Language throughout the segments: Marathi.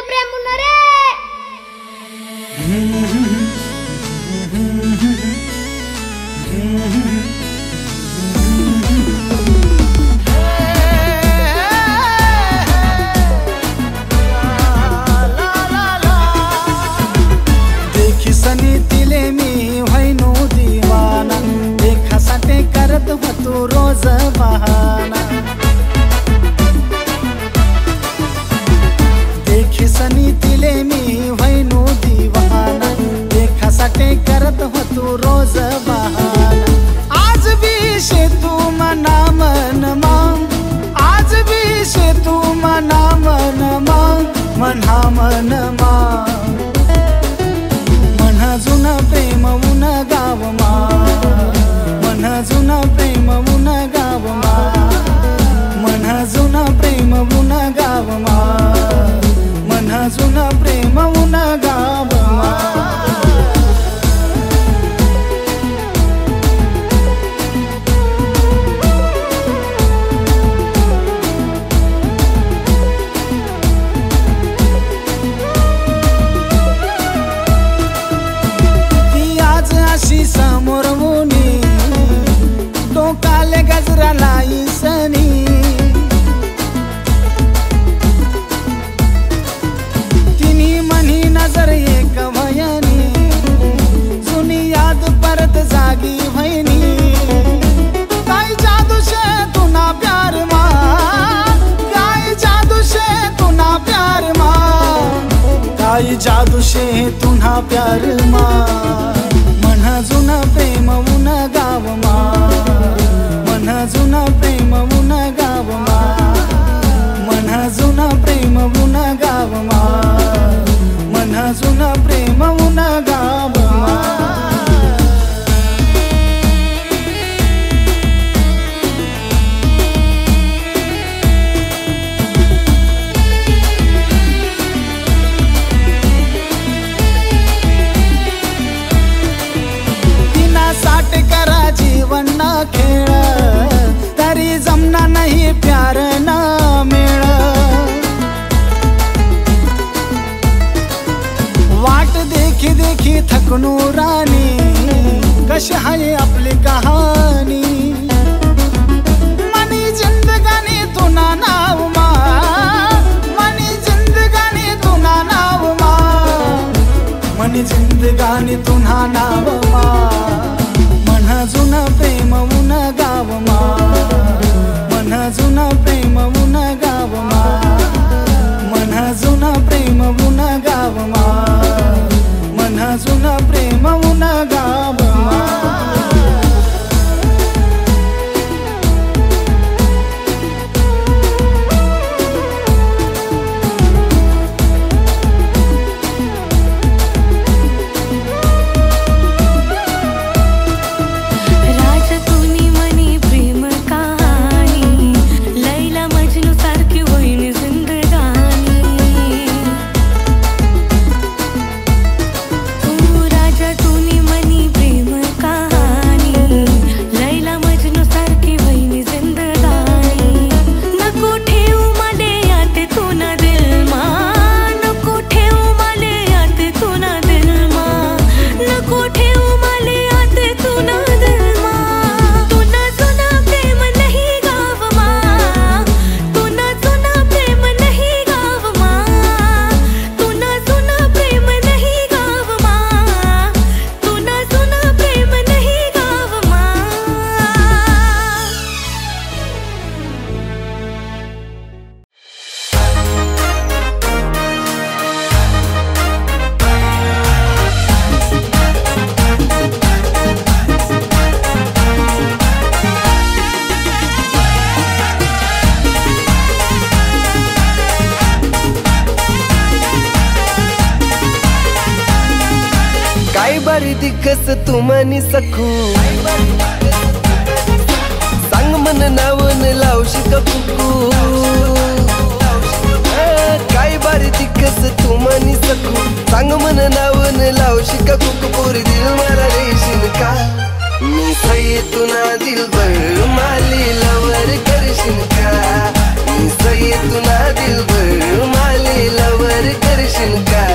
प्रेम रे। देखी सनी तिले मी व्हायनो दीवाना, देखासाठी करत होतो रोज बहाना। देखी सनी तिले मी व्हायनो दीवाना, देखासाठी करत होतो रोज बहाना। आज भी शे तू मना मन मा, आज भी शे तू मना मन मा, मना मन मा। जुन प्रेम उन गावमा, मन जुन प्रेम उन गावमा, मन जुन प्रेम उन गावमा, मन जुन प्रेम उन गावमा। समोर मुनी डोकाले गजरा लाई सनी, तिनी मनी नजर एक भयनी, जुनी याद परत जागी भयनी। काय जादू शे तुना प्यार मा, काय जादू शे तुना प्यार मा, काय जादू शे तुना प्यार मा। मन जुन प्रेम उन गावमा, मन जुन प्रेम उन गावमा, मन जुन प्रेम उन गावमा, मन जुन प्रेम उन गावमा। जीवन न खेळ तरी जमना नहीं प्यार न मेळ। वाट देखी देखी थकनो राणी, कशी आहे आपली कहाणी। मनी जिंदगानी तुना नाव मा, मनी जिंदगानी तुना नाव मा, मनी जिंदगानी तुना नाव मा। मन जुन प्रेम उन गावमा, मन जुन प्रेम उन गावमा, मन जुन प्रेम उन गावमा, मन जुन प्रेम उन गावमा। बारी दिखस तू मनी सखू, सांग मन नावन लावशी का कुकू। काय बारी दिखस तू मनी सखू, सांग मन नावन लावशी का कुकू। पोरी दिल मला रेशील का, मी सही तुना दिल भर माली लवर करशील का, मी सही तुना दिल भर माली लवर कर करशील का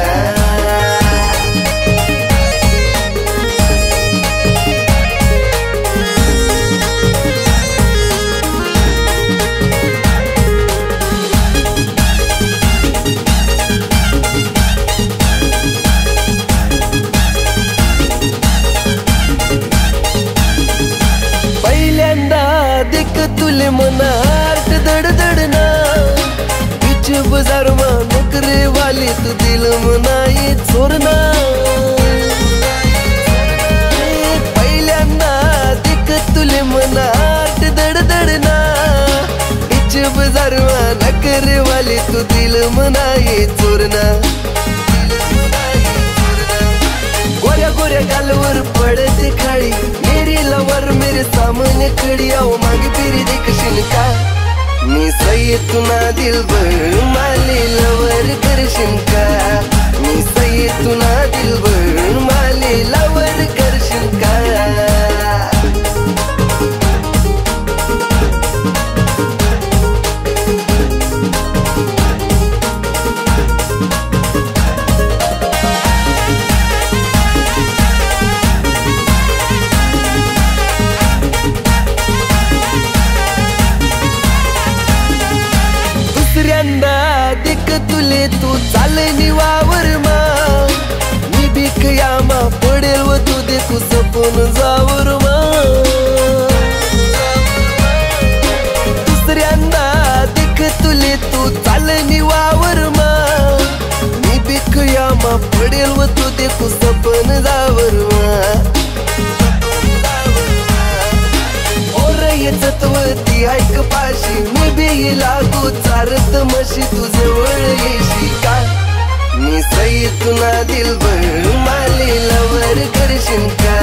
तुले मनार्ट दडदडना बीच बाजार मा नोकरी वाली तू दिल मनाई चोरना पहिल्यांदा दिक तुले मनार्ट दडदडना बीच बाजार मा नोकरी वाली तू दिल मनाई चोरना गोऱ्या गोऱ्या गालवर पडते खाळी मेरी लवर मेरे सामने खड़ी आओ मांगी फिरी देखशील का मी सही तुना दिलबर माली लवर करशील का मी सही तुना दिलबर माली लवर करशील का दिक तुले तू चालनी वावर मा मी भीक यामा पडेल व तू देखू सपून जावर मा दुसऱ्यांदा दिक तुले तू चालनी वावर मा मी भीक यामा पडेल व तू देखू सपून जावर मा ती ऐक पाशी मी बी लागू चारत मशी तू जवळ येशी का मी सही तुना दिलबर माली लवर करशील का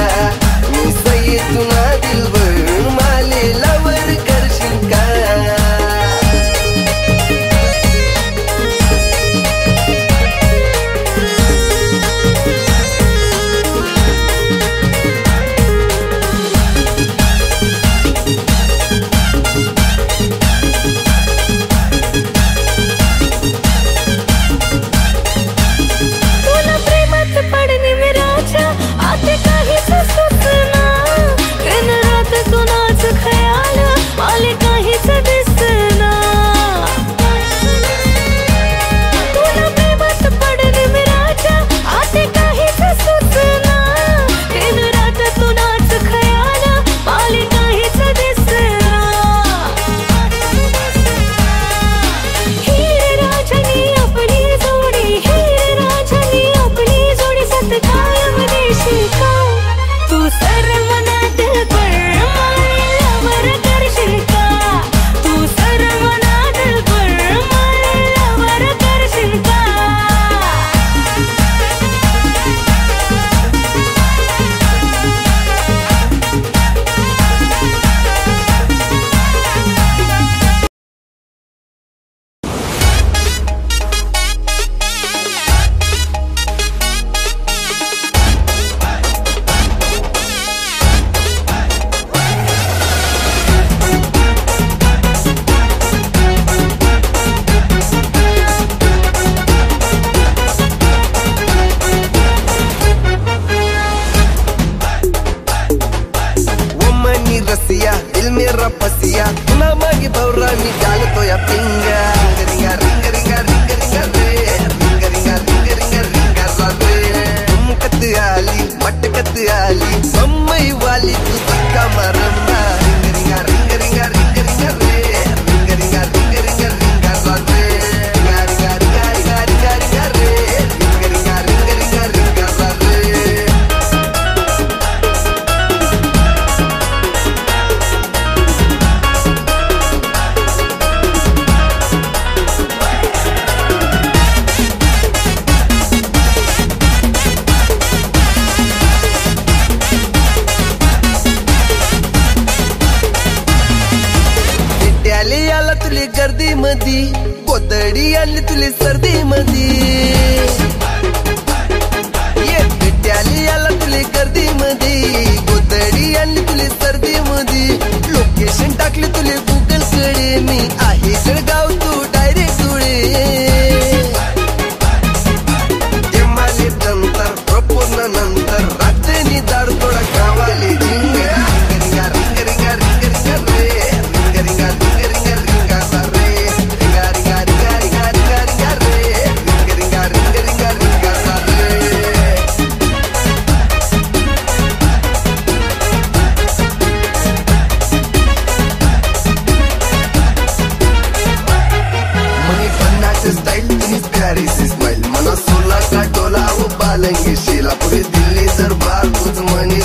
मी सही तुना दिलबर माली लवर करशील का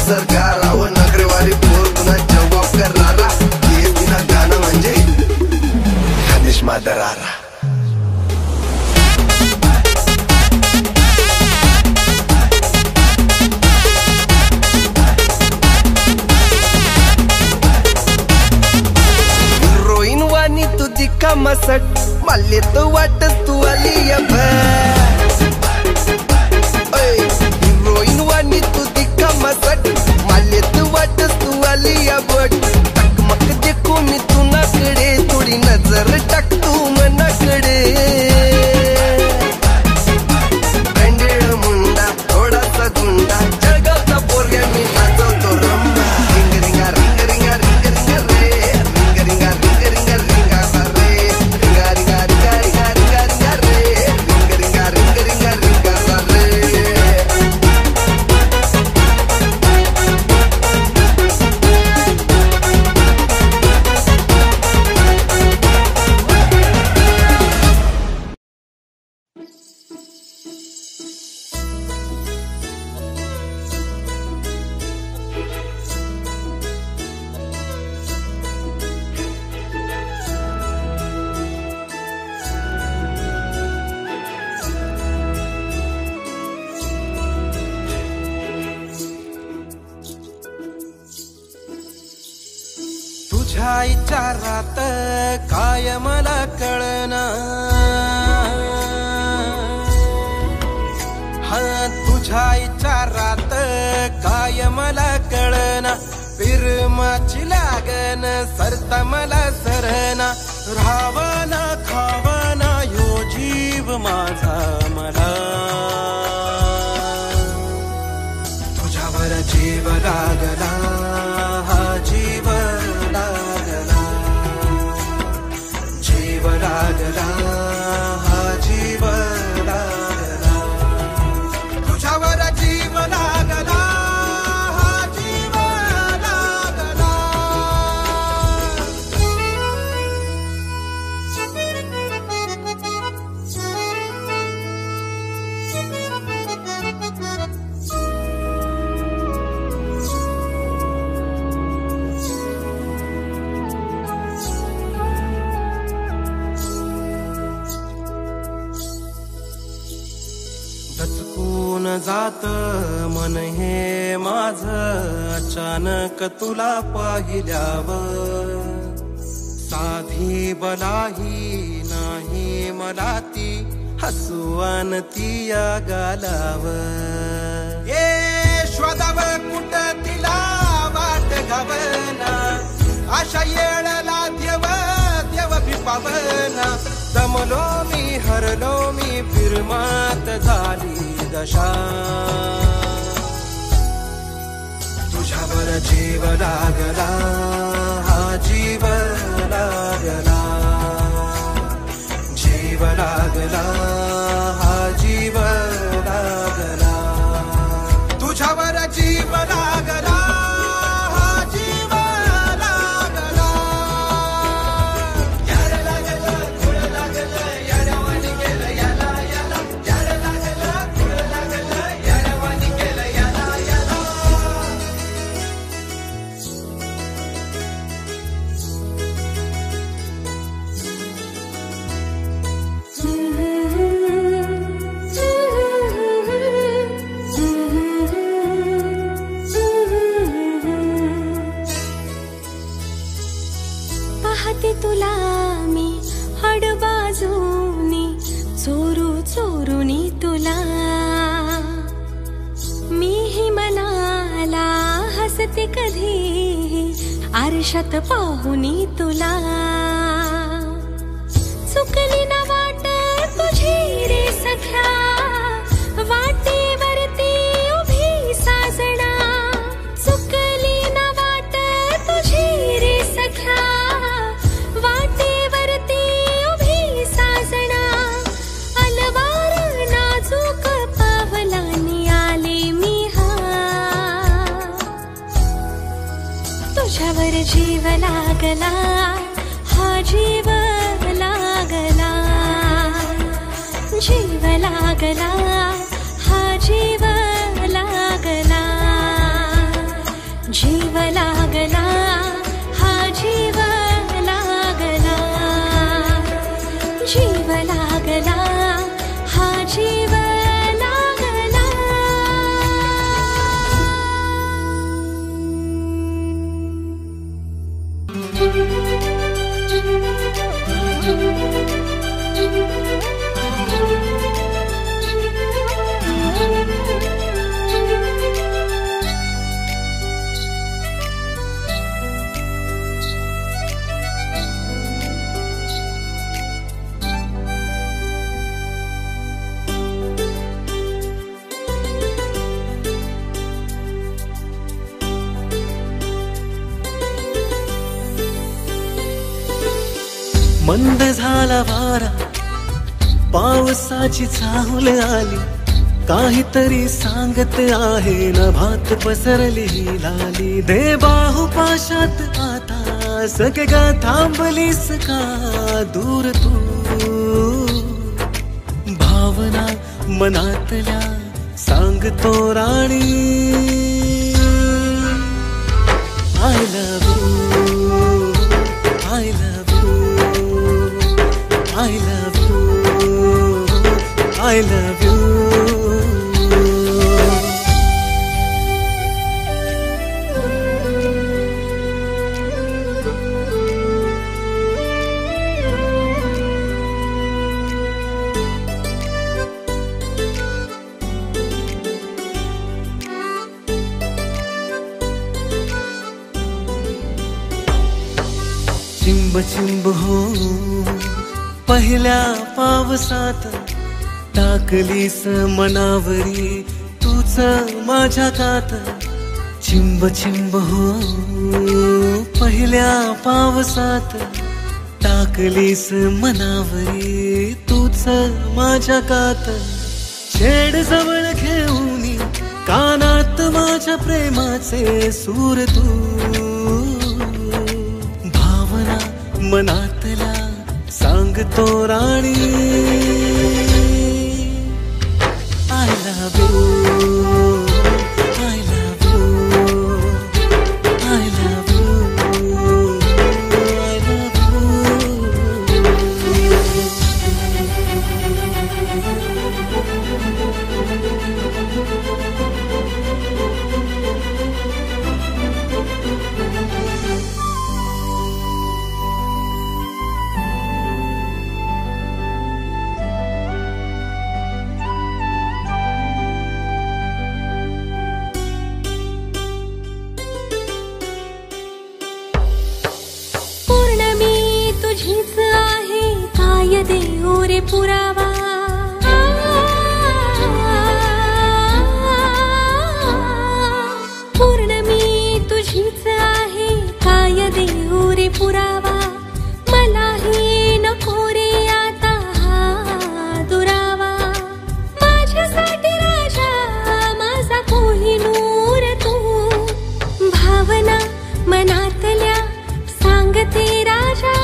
सरकारा व नगरवाली पोर पुन्हा जबाब करणारा ना गाणं म्हणजे खानिश मादरारा. हिरोईन वाणी तू दिका मसट माल्ले तो वाटस तू आली या हिरोईन वाणी तू दिका मसट माल्ले तू वाटस तू आली या बट टकमक देखू मी तुनाकडे थोडी नजर टाक तू मनाकडे ब्रँडेड मुंडा थोडासा गुंडा जळगावचा पोरग्या मी नाचवतो रंबा रिंग रिंगा रिंग रिंगा रिंग रिंगा रे रिंग रिंगा रिंग रिंगा रिंगा रे रिंगा रिंगा रिंगा रिंगा रिंगा रिंगा रे रिंग रिंगा रिंग रिंगा रिंगा रे. तुझ्या विचारात काय मला कळना हा तुझ्या विचारात काय मला कळना पिरमाची लागन सरता मला सरना रावना खावना यो जीव माझा मला तुझ्यावर जीव लागला हा जीव लागला जीव लागला हा जीव लागला तुझ्यावर जीव लागला हा जीव लागला. दचकून जात मन हे माझ अचानक तुला पाहिल्यावर साधी बलाही नाही मला ती हसवान ती या गालावर ये श्वादाव कुठ तिला वाट गावना अशा येळला देव देव भिपावना दमलो मी हरलो मी फिरमात झाली दशा तुझ्यावर जीव लागला हा जीव लागला जीव लागला हा जीव लागला तुझ्यावर जीव लागला हा जीव लागला. यार लागला कुळ लागला यारवानी केलं याला याला यार लागला कुळ लागला यारवानी केलं याला याला. पाहते तुला मी हडबाजूनी चोरू चोरूनी तुला मीही मनाला हसते कधी आरशात पाहुनी तुला चुकली ना वाट तुझी रे सख्या वाटेवरती उभी साजना चुकली ना वाट तुझी रे सख्या वाटेवरती उभी साजना अलवार नाजूक पावलानी आले मी हा तुझ्यावर जीव लागला हा जीव लागला जीव लागला हा जीव लागला मंद झाला वारा, पावसाची चाहुल आली, काहीतरी सांगत आहे नभात पसरली लाली. दे बाहू पाशात आता, सगळे ग थांबलीस का दूर तू. भावना मनातल्या सांगतो राणी, I love you, I love you, I love you, I love you. चिंब चिंब हो पहिल्या पावसात, टाकलीस मनावरी तूच माझ्या कात. चिंब चिंब हो पहिल्या पावसात, टाकलीस मनावरी तूच माझ्या कात. छेड जवळ घेऊनी कानात माझ्या प्रेमाचे सूर तू. मनातल्या सांगतो राणी, I love you, I love you, I love you, I love पुरावा. पौर्णमी तुझीच आहे, काय देऊ रे पुरावा. मलाही नको रे आता हा दुरावा. माझ्यासाठी राजा माझा कोहिनूर तू. भावना मनातल्या सांगते राजा,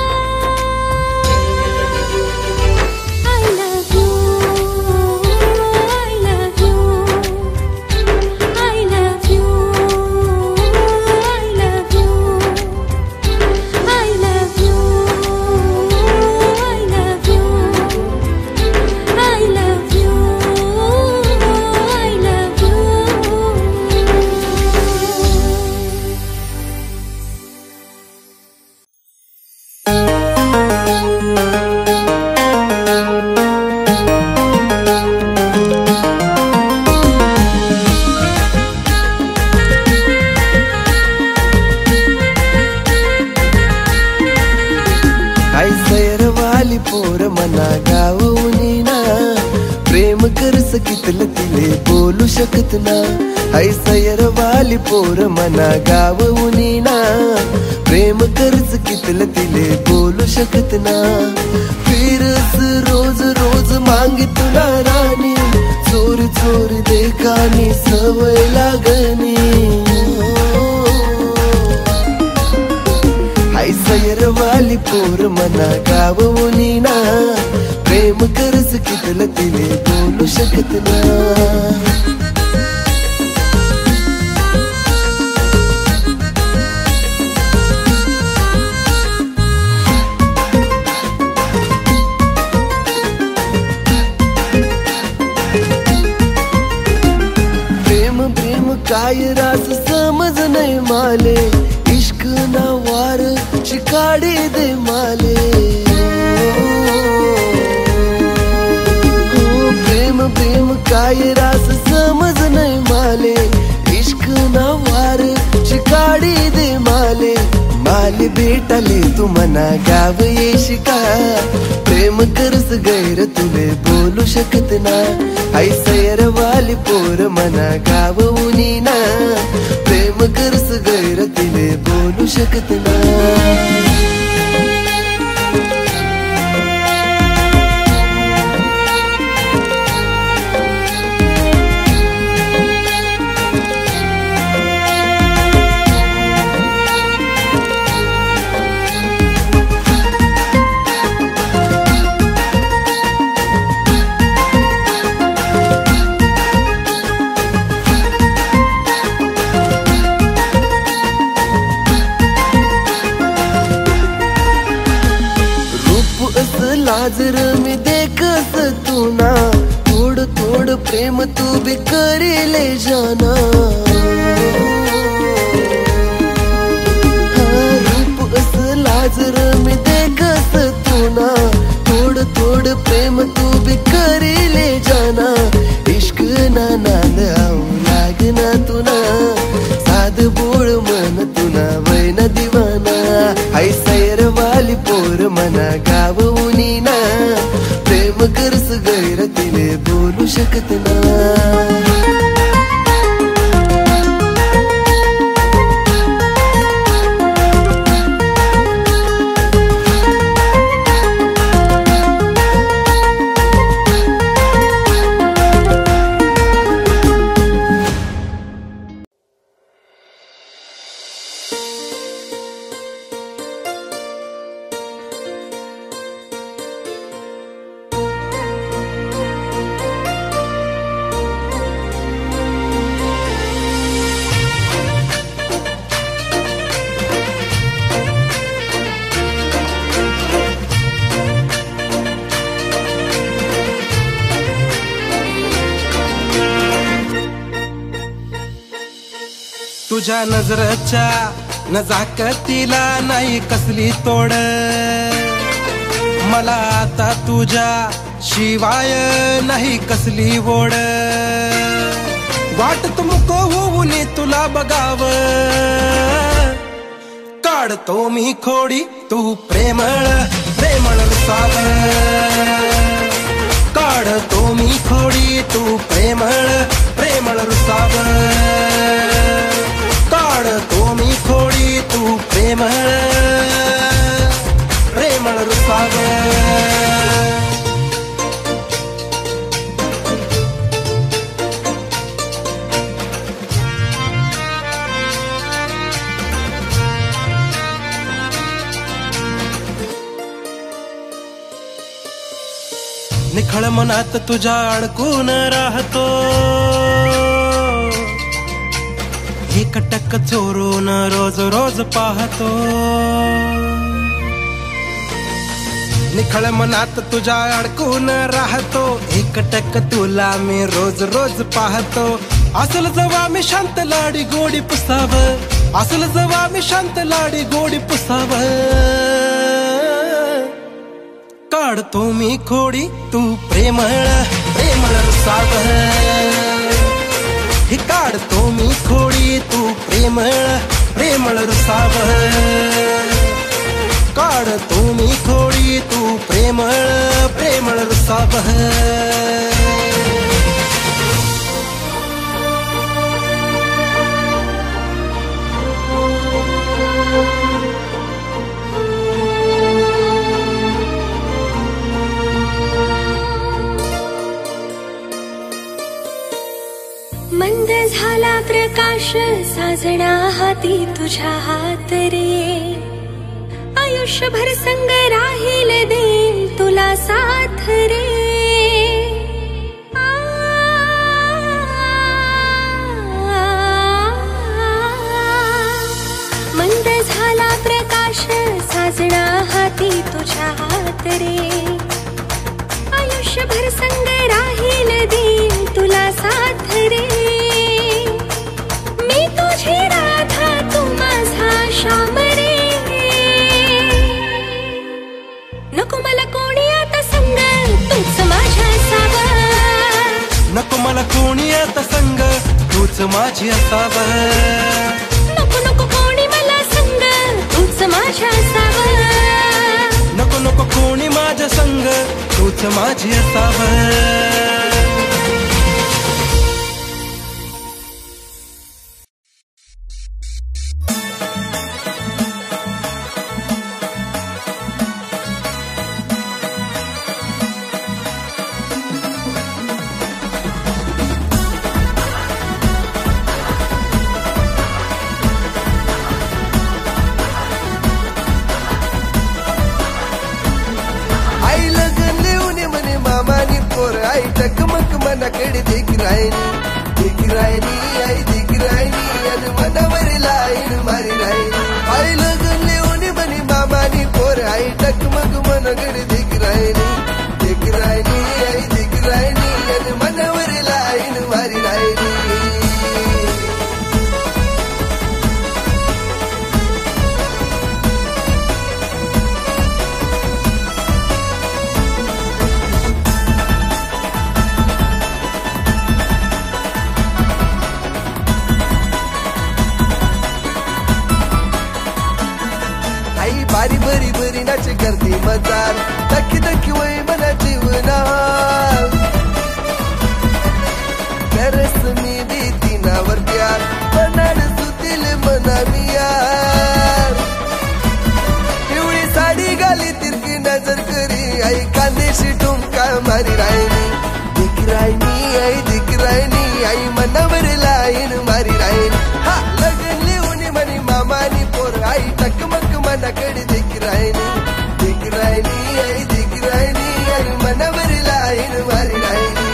कितलं तिले बोलू शकत ना. हाय सयरवाली पोर मना गावउनी ना. प्रेम कर्ज कितलं तिले बोलू शकत ना. फिरस रोज रोज मांगी तुला राणी, चोरी चोरी देखानी सवय लागनी. हाय सयरवाली पोर मना गावउनी ना. प्रेम कर्ज कितलं तिले बोलू शकत ना. प्रेम प्रेम काय रास समज नाही माले. इश्क ना वार चिकाडी दे माले. प्रेम काय रास समज नाही माले. इश्क ना वार चिकाडी दे माले. माले भेटाले तू मना गाव येशी का. प्रेम करस गैर तुले बोलू शकत ना. आई सयरवाली पोर मना गावउनी ना. प्रेम करस गैर तुले बोलू शकत ना. ले जाना रूप असला जर मी देखत तुना थोडं थोडं प्रेम तू भी करी ले जाना इश्क ना नांद आऊ लागना तुना साध बोळ मन तुना वैन दिवाना आई सैर वाली पोर मना गावूनी ना प्रेम करस गैर तिले बोलू शकत ना तुझ्या नजरेच्या नजाकतीला नाही कसली तोड मला आता तुझ्या शिवाय नाही कसली ओढ वाट तुमको होऊन तुला बघाव काढतो मी खोडी तू प्रेमळ प्रेमळ रुसाव काढतो मी खोडी तू प्रेमळ प्रेमळ रुसाव काढतो मी खोडी तू प्रेमळ प्रेमळ रुसाव निखळ मनात तुझ्या अडकून राहतो एकटक चोरून रोज रोज पाहतो निखळ मनात तुझ्या अडकून राहतो एकटक तुला मी रोज रोज पाहतो असल जवा मी शांत लाडी गोडी पुसाव असल जवा मी शांत लाडी गोडी पुसाव काढतो मी खोडी तू प्रेमळ प्रेमळ रुसाव ही काढतो मी खोडी तू प्रेमळ प्रेमळ रुसाव काढतो मी खोडी तू प्रेमळ प्रेमळ रुसाव मंद झाला प्रकाश साजना हाती तुझ्या हात रे आयुष्यभर संग राहील देईल तुला साथ रे मंद झाला प्रकाश साजना हाती तुझ्या हात रे आयुष्यभर संग राहील देईल तुला साथ रे मी तुझी राधा तू माझा श्याम रे नको मला कोणी आता संग तूच माझ्या असावं नको मला कोणी आता संग तूच माझी असावं नको नको कोणी मला संग तूच माझ्या असावं नको नको कोणी माझ्या संग तूच माझी असावं आई टकमक मनाकडे दिख रायनी आई दिख रायनी अन मनावर लाईन मारी रायनी आई लगन लेऊन बनी मामानी पोर आई टकमक मनाकडे दिख रायनी आई दिख रायनी अन मनावर लाईन मारी रायनी प्रेमाची गर्दी मजार धक्की धक्की वय मना जीवना करस मी भी तिनावर प्यार बनाड सुतील मना मी यार पिवळी साडी घाली तिरकी नजर करी आई कांदेशी ठुमका मारी राहिनी दिख राहिनी आई मनावर लाईन मारी राहिनी हा लगन लिहून म्हणी मामानी पोर आई टकमक मनाकडे दिख राहिनी आई मनावर लाईन मारी राहिनी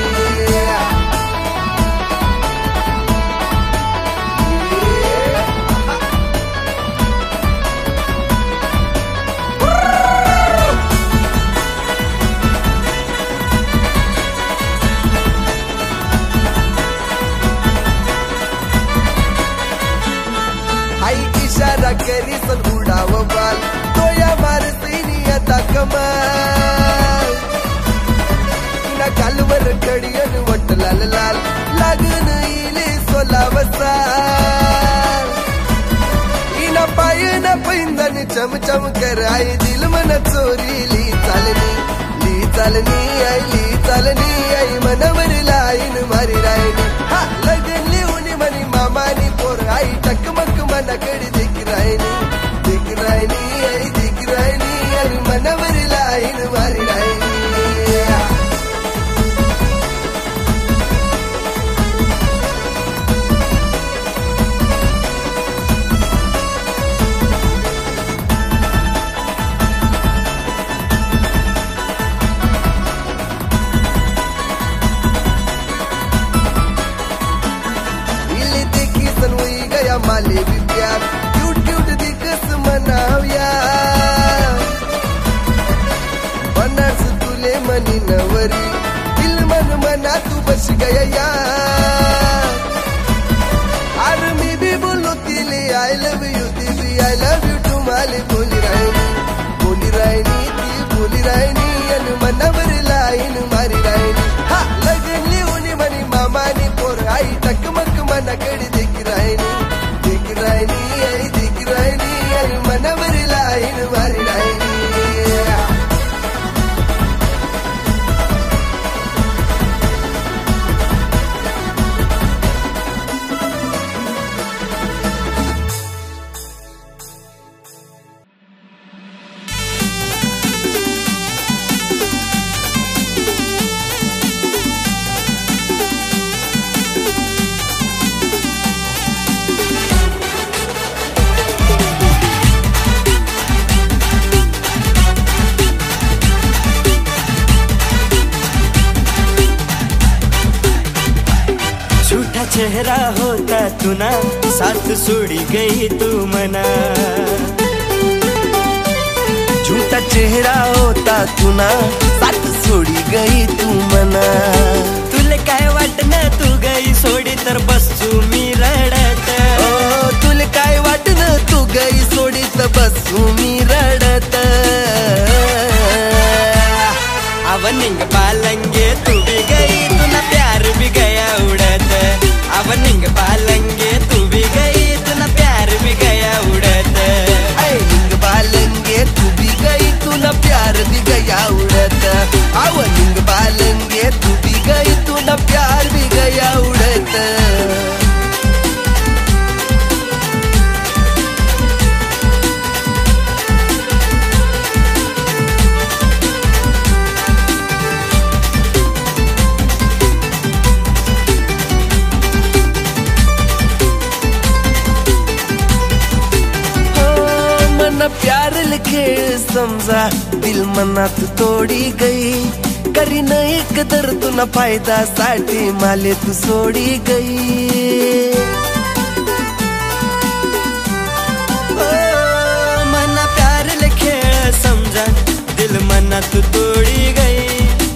इशारा करी सन उडाव बाल तोया मारतीनी आता कमाल ना कालवर कडियन वट लाल लाल लागन इले 16 वसाल इना पाय ना पैंदन चमचम कर आई दिल मन चोरी ली चालनी आई मनवर लाईन मारी राहिनी हा लगन लिहून म्हणी मामानी पोर आई टकमक मनाकडे दिख राहिनी आई मनवर लाईन मारी राहिनी माले भी प्यार क्यूट दिकस मनाव्या बनास तुले मनी नवरी दिल मन मना तू बस गया यार और मी भी बोलो तिले आई लव यू दीदी आई लव यू टू माले बोली राहिनी अन मनवर लाईन मारी राहिनी हा लगन लिहून म्हणी मामानी पोर आई टकमक मनाकडे दिख राहिनी आई मनवर लाईन मारी राहिनी चेहरा होता तू ना साथ छोड़ी गई तू मना झूठा चेहरा होता तू ना साथ सोडी गई तू मना तुले काय वाटना तू गई सोडी तर बसू मी रडत तुले काय वाटना तू गई सोडी तर बसू मी रडत अवनिंग पालंगे तू भी गई तुना प्यार भी गया उड़त अवनिंग पालंगे तू भी गई तुना प्यार भी गया उड़त निंग बालंगे तू भी गई तुना प्यार भी गया उड़त निंग बालंगे तू भी गई तुना प्यार भी गया उड़त प्यार खेळ समजा दिल मनात तोडी गई करी न एक तर तुना फायदा साठी माले तू सोडी गई मना प्यार खेळ समजा दिल मनात तोडी गई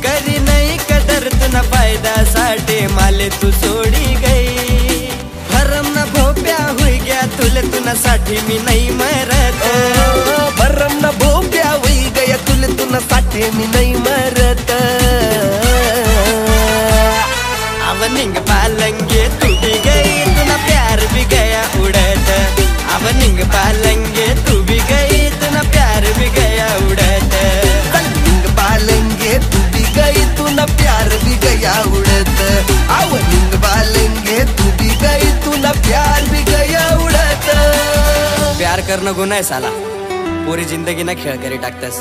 करी नाही कदर तुना फायदा साठी माले तू सोडी गई भरम न भोप्या हुई गया तुले तुना साठी मी नाही मरत भरम न भोप्या हुई गया तुले तुना साठी मी नाही मरत अवनिंग पालंगे तू भी गई तुना प्यार भी गया उड़त अवनिंग पालंगे तू भी गई तुना प्यार भी गया उड़त गया उड़त आव निंग बालेंगे तू भी गई तू ना प्यार भी गया उड़त प्यार करणं गुन्हा आहे साला पुरी जिंदगी ना खेळ करी टाकतास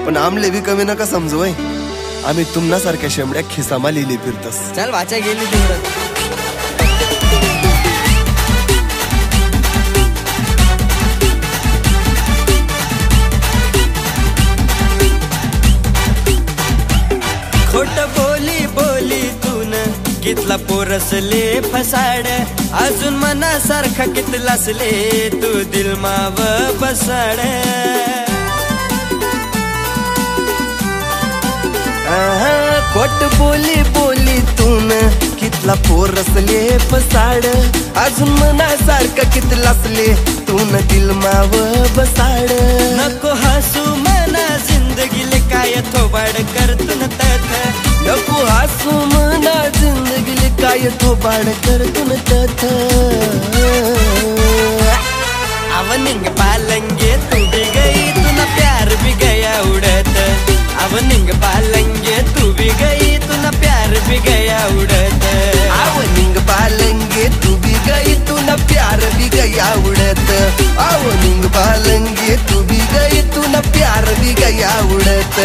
पण आमले बी कमी नका समजूय आम्ही तुम्हा सारख्या शेंबड्या खिसामा लिहिली फिरतस चल वाचा गेली तिकडं खोट बोली बोली तून कितला पोरसले फसाड अजून मनासारखा कितलासले तू दिल माव बसाड खोट बोली बोली तून कितला पोरसले फसाड अजून मनासारखा कितलासले तून दिल माव बसाड नको हसू मना जिंदगीले काय थोबाड करतून तथ नको हसू मना जिंदगीले काय थोबाड करतून तथ अवनिंग पालंगे तू भी गई तू ना प्यार भी गया उड़त अवनिंग पालंगे तू भी गई तू ना प्यार भी गया उड़त आवनिंग पालेंगे तू भी गई तू ना प्यार भी गया उड़त आवनिंग पालेंगे तू भी गई तू ना प्यार भी गया उड़त